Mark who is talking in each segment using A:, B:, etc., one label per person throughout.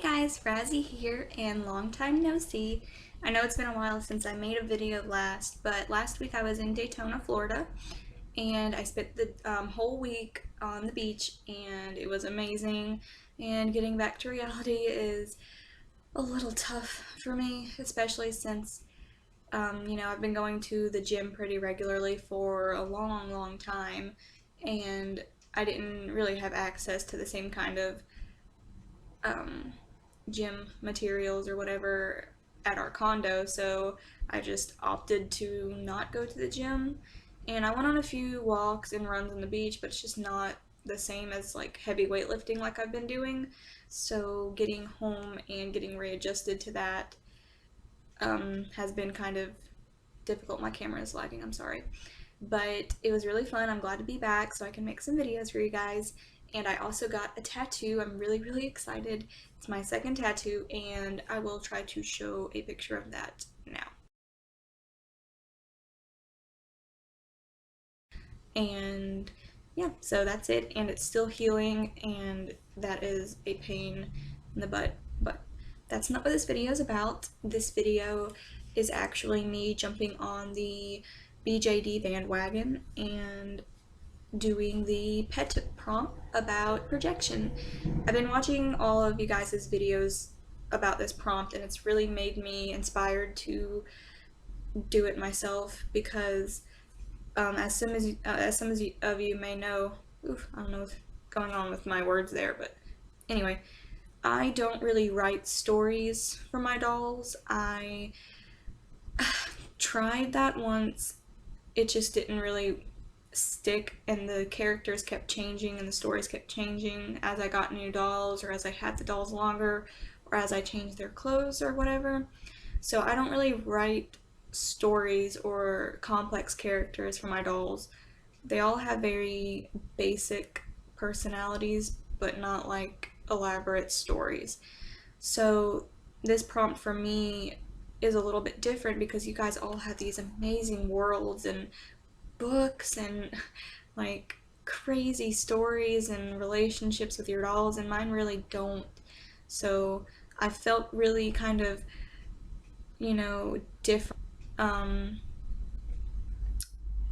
A: guys, Razzie here, and long time no see. I know it's been a while since I made a video last, but last week I was in Daytona, Florida, and I spent the whole week on the beach, and it was amazing. And getting back to reality is a little tough for me, especially since, I've been going to the gym pretty regularly for a long time, and I didn't really have access to the same kind of um, gym materials or whatever at our condo, so I just opted to not go to the gym. And I went on a few walks and runs on the beach, but it's just not the same as like heavy weightlifting like I've been doing. So getting home and getting readjusted to that has been kind of difficult. My camera is lagging, I'm sorry. But it was really fun. I'm glad to be back so I can make some videos for you guys. And I also got a tattoo. I'm really excited. It's my second tattoo, and I will try to show a picture of that now. And yeah, so that's it, and it's still healing, and that is a pain in the butt, but that's not what this video is about. This video is actually me jumping on the BJD bandwagon and doing the Pettook prompt about projection. I've been watching all of you guys' videos about this prompt, and it's really made me inspired to do it myself because as some of you may know, I don't know what's going on with my words there, but anyway, I don't really write stories for my dolls. I tried that once. It just didn't really stick, and the characters kept changing and the stories kept changing as I got new dolls, or as I had the dolls longer, or as I changed their clothes or whatever. So I don't really write stories or complex characters for my dolls. They all have very basic personalities, but not like elaborate stories. So this prompt for me is a little bit different because you guys all have these amazing worlds and books and like crazy stories and relationships with your dolls, and mine really don't. So I felt really kind of, different,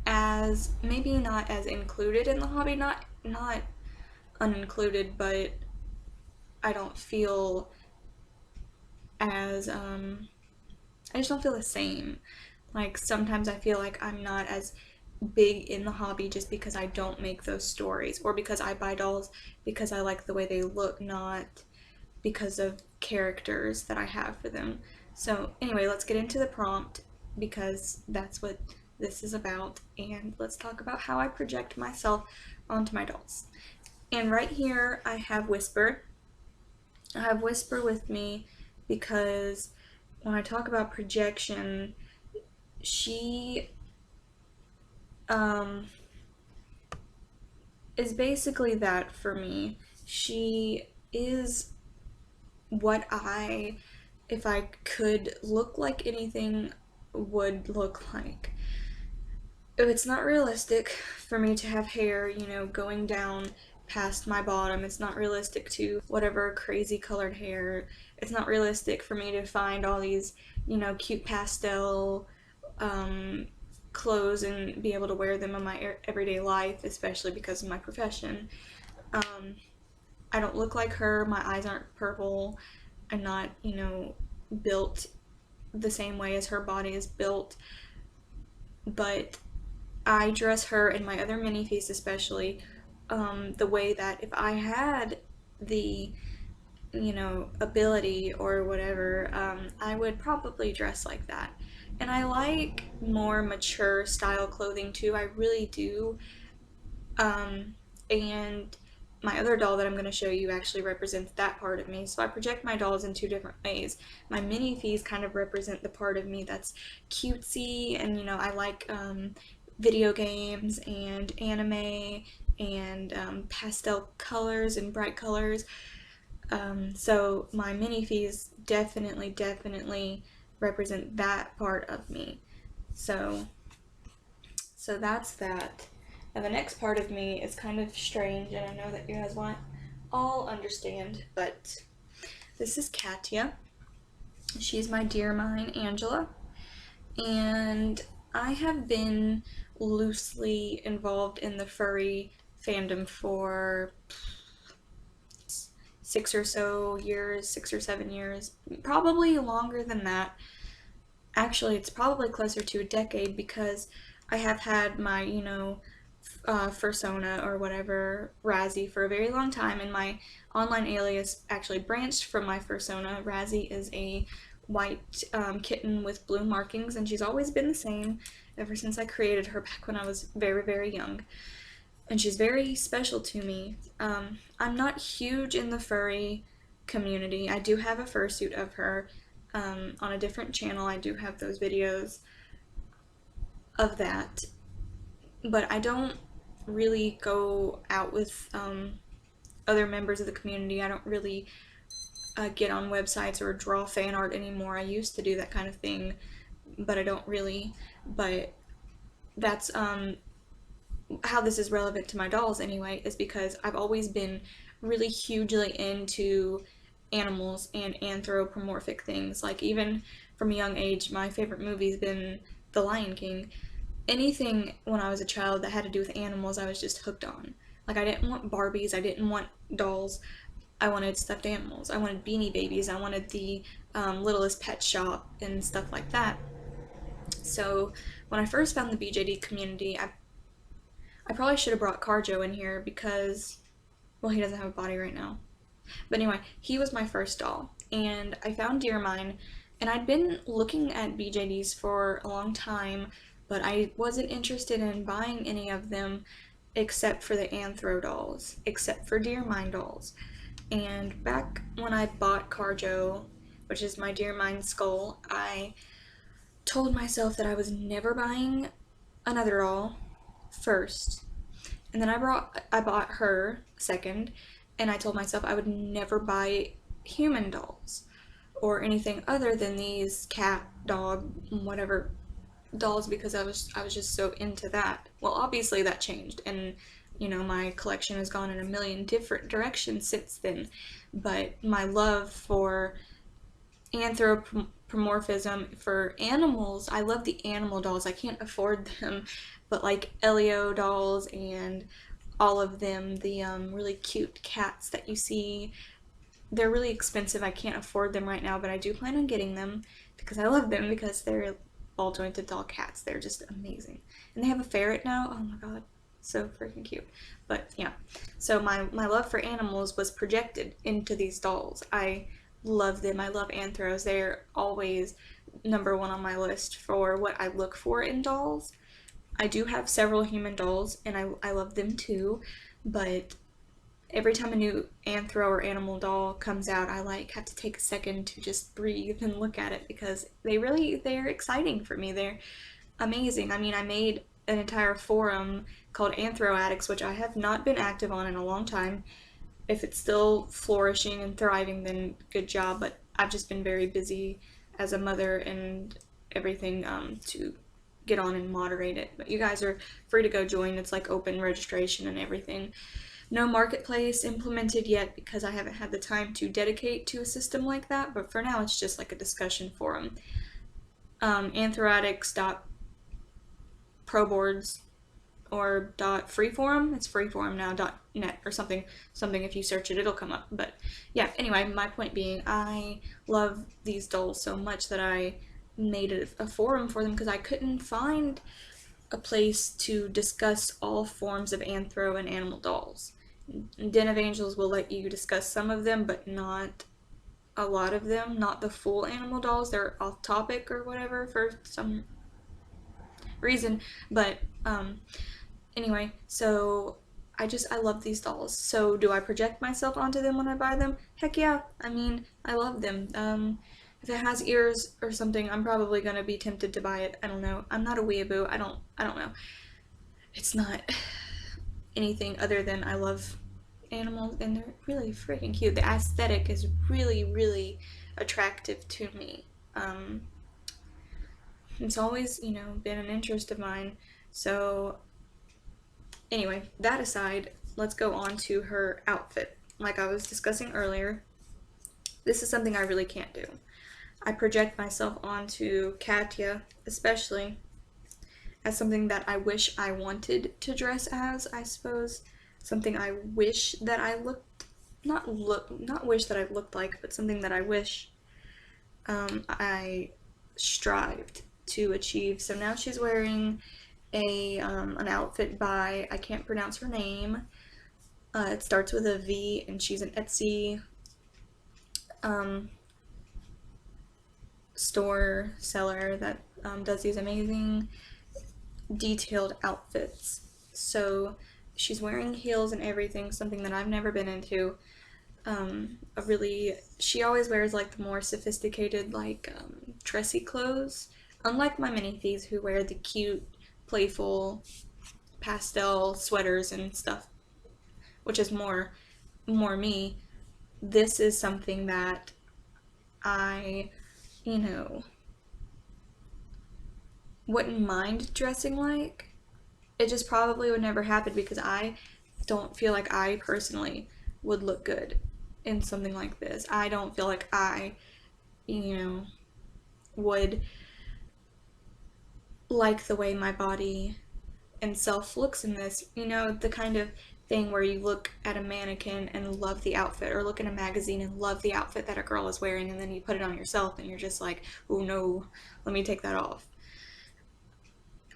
A: as maybe not as included in the hobby, not unincluded, but I don't feel as I just don't feel the same. Like sometimes I feel like I'm not as big in the hobby just because I don't make those stories, or because I buy dolls because I like the way they look, not because of characters that I have for them. So anyway, let's get into the prompt because that's what this is about, and let's talk about how I project myself onto my dolls. And right here I have Whisper. I have Whisper with me because when I talk about projection, she is basically that for me. She is what if I could look like anything, would look like. It's not realistic for me to have hair, going down past my bottom. It's not realistic to whatever crazy colored hair. It's not realistic for me to find all these, cute pastel clothes and be able to wear them in my everyday life, especially because of my profession. Um, I don't look like her. My eyes aren't purple. I'm not, built the same way as her body is built. But I dress her and my other mini-fees especially the way that if I had the, ability or whatever, I would probably dress like that. And I like more mature style clothing too. I really do. And my other doll that I'm going to show you actually represents that part of me. So I project my dolls in two different ways. My mini-fees kind of represent the part of me that's cutesy, and I like video games and anime and pastel colors and bright colors. So my mini-fees definitely represent that part of me. So that's that. And the next part of me is kind of strange, and I know that you guys won't all understand, but this is Katya. She's my dear mine, Angela. And I have been loosely involved in the furry fandom for 6 or 7 years, probably longer than that. Actually, it's probably closer to a decade because I have had my, fursona or whatever, Razzie, for a very long time, and my online alias actually branched from my fursona. Razzie is a white kitten with blue markings, and she's always been the same ever since I created her back when I was very, very young. And she's very special to me. I'm not huge in the furry community. I do have a fursuit of her on a different channel. I do have those videos of that, but I don't really go out with other members of the community. I don't really get on websites or draw fan art anymore. I used to do that kind of thing, but I don't really. But that's how this is relevant to my dolls anyway, is because I've always been really hugely into animals and anthropomorphic things. Like, even from a young age, my favorite movie's been The Lion King. Anything when I was a child that had to do with animals, I was just hooked on. Like, I didn't want Barbies, I didn't want dolls, I wanted stuffed animals. I wanted Beanie Babies, I wanted the Littlest Pet Shop and stuff like that. So when I first found the BJD community, I probably should have brought Carjo in here because, well, he doesn't have a body right now. But anyway, he was my first doll, and I found Dear Mine, and I'd been looking at BJDs for a long time, but I wasn't interested in buying any of them except for the Anthro dolls, except for Dear Mine dolls. And back when I bought Carjo, which is my Dear Mine skull, I told myself that I was never buying another doll first. And then I bought her second, and I told myself I would never buy human dolls or anything other than these cat, dog, whatever dolls, because I was just so into that. Well, obviously that changed, and my collection has gone in a million different directions since then. But my love for anthropomorphism for animals, I love the animal dolls. I can't afford them, but like Elio dolls and all of them, the really cute cats that you see, they're really expensive. I can't afford them right now, but I do plan on getting them because I love them, because they're ball jointed doll cats. They're just amazing. And they have a ferret now. Oh my god, so freaking cute. But yeah, so my love for animals was projected into these dolls. I love them. I love anthros. They're always number one on my list for what I look for in dolls. I do have several human dolls, and I love them too, but every time a new anthro or animal doll comes out, I have to take a second to just breathe and look at it, because they're exciting for me. They're amazing. I mean, I made an entire forum called Anthro Addicts, which I have not been active on in a long time. If it's still flourishing and thriving, then good job, but I've just been very busy as a mother and everything to get on and moderate it. But you guys are free to go join. It's like open registration and everything. No marketplace implemented yet because I haven't had the time to dedicate to a system like that, but for now it's just like a discussion forum. Anthroaddicts.proboards or .freeforum, it's freeforum now, .net or something, if you search it, it'll come up. But yeah, anyway, my point being, I love these dolls so much that I made a forum for them because I couldn't find a place to discuss all forms of anthro and animal dolls. Den of Angels will let you discuss some of them, but not a lot of them, not the full animal dolls. They're off topic or whatever for some reason, but anyway, so I love these dolls. So do I project myself onto them when I buy them? Heck yeah. I mean, I love them. If it has ears or something, I'm probably gonna be tempted to buy it. I don't know. I'm not a weeaboo. I don't know. It's not anything other than I love animals, and they're really freaking cute. The aesthetic is really, really attractive to me. It's always, been an interest of mine. So anyway, that aside, let's go on to her outfit. Like I was discussing earlier, This is something I really can't do. I project myself onto Katya, especially, as something that I wish I wanted to dress as, I suppose. Something I wish that I looked, not wish that I looked like, but something that I wish I strived to achieve. So now she's wearing an outfit by, I can't pronounce her name. It starts with a V, and she's an Etsy um, store seller that does these amazing detailed outfits. So she's wearing heels and everything, something that I've never been into. She always wears like the more sophisticated, like dressy clothes. Unlike my mini thieves who wear the cute, playful pastel sweaters and stuff, which is more me. This is something that I, you know, wouldn't mind dressing like. It just probably would never happen because I don't feel like I personally would look good in something like this. I don't feel like I, you know, would like the way my body and self looks in this. You know, the kind of thing where you look at a mannequin and love the outfit, or look in a magazine and love the outfit that a girl is wearing, and then you put it on yourself and you're just like, oh no, let me take that off.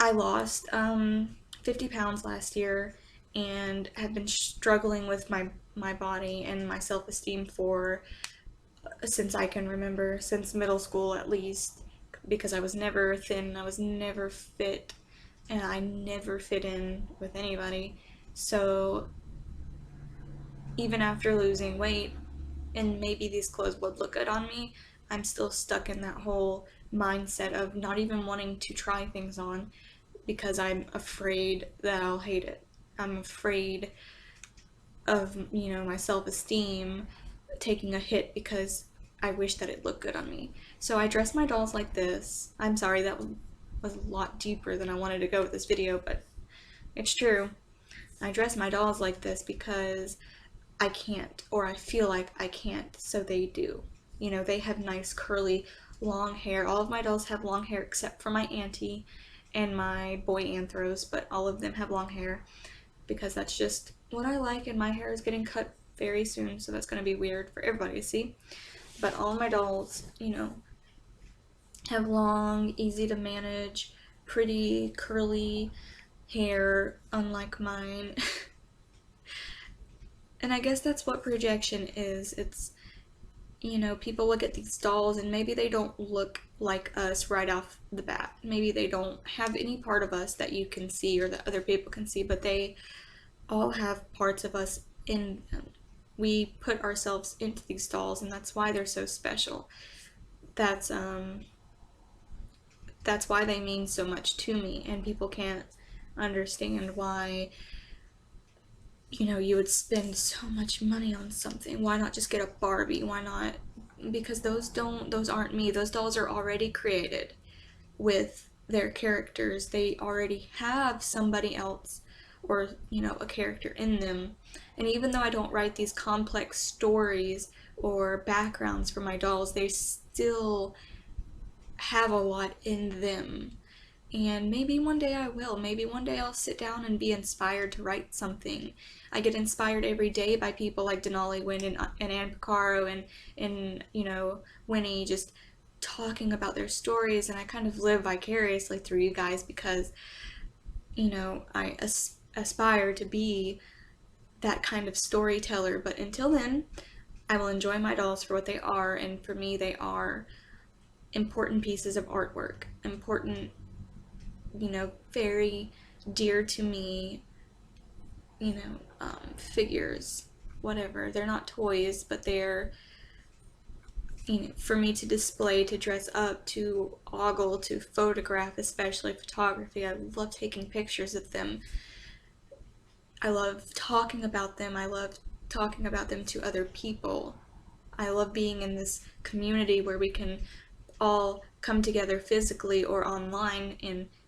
A: I lost 50 pounds last year and have been struggling with my body and my self-esteem for since I can remember, since middle school at least, because I was never thin, I was never fit, and I never fit in with anybody. So even after losing weight, and maybe these clothes would look good on me, I'm still stuck in that whole mindset of not even wanting to try things on because I'm afraid that I'll hate it. I'm afraid of, my self-esteem taking a hit because I wish that it looked good on me. So I dress my dolls like this. I'm sorry, that was a lot deeper than I wanted to go with this video, but it's true. I dress my dolls like this because I can't, or I feel like I can't, so they do. They have nice curly long hair. All of my dolls have long hair except for my auntie and my boy anthros, but all of them have long hair because that's just what I like, and my hair is getting cut very soon, so that's going to be weird for everybody to see. But all of my dolls, have long, easy to manage, pretty curly hair, unlike mine. And I guess that's what projection is. It's, people look at these dolls and maybe they don't look like us right off the bat. Maybe they don't have any part of us that you can see or that other people can see, but they all have parts of us in them. We put ourselves into these dolls, and that's why they're so special. That's that's why they mean so much to me, and people can't understand why you would spend so much money on something. Why not just get a Barbie? Why not? Because those aren't me. Those dolls are already created with their characters. They already have somebody else or, a character in them. And even though I don't write these complex stories or backgrounds for my dolls, they still have a lot in them. And maybe one day I will. Maybe one day I'll sit down and be inspired to write something. I get inspired every day by people like Denali Wynn and Ann Picaro and Winnie, just talking about their stories, and I kind of live vicariously through you guys because, I aspire to be that kind of storyteller. But until then, I will enjoy my dolls for what they are, and for me, they are important pieces of artwork. Important, very dear to me, figures, whatever. They're not toys, but they're, for me to display, to dress up, to ogle, to photograph, especially photography. I love taking pictures of them. I love talking about them. I love talking about them to other people. I love being in this community where we can all come together physically or online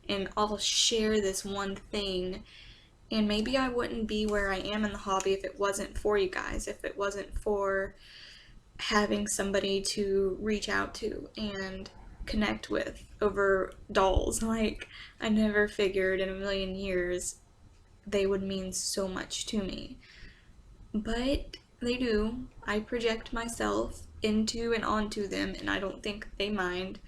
A: and all share this one thing. And maybe I wouldn't be where I am in the hobby if it wasn't for you guys, if it wasn't for having somebody to reach out to and connect with over dolls. Like, I never figured in a million years they would mean so much to me. But they do. I project myself into and onto them, and I don't think they mind.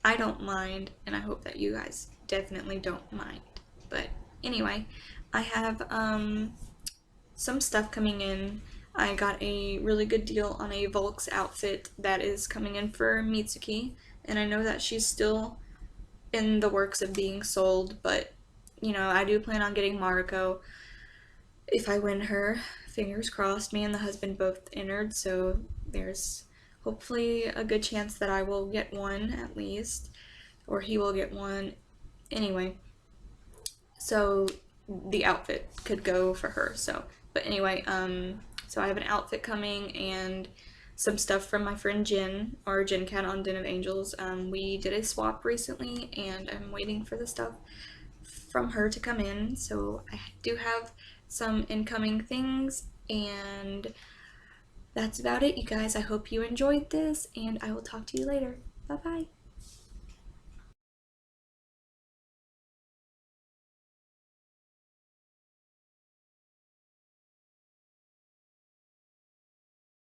A: I don't mind, and I hope that you guys definitely don't mind. But anyway, I have some stuff coming in. I got a really good deal on a Volks outfit that is coming in for Mitsuki, and I know that she's still in the works of being sold, but I do plan on getting Mariko if I win her. Fingers crossed. Me and the husband both entered, so there's hopefully a good chance that I will get one at least, or he will get one. Anyway, so the outfit could go for her. But anyway, so I have an outfit coming and some stuff from my friend Jen, or Jen Cat on Den of Angels. We did a swap recently, and I'm waiting for the stuff from her to come in. So I do have some incoming things, and that's about it, you guys. I hope you enjoyed this, and I will talk to you later. Bye bye.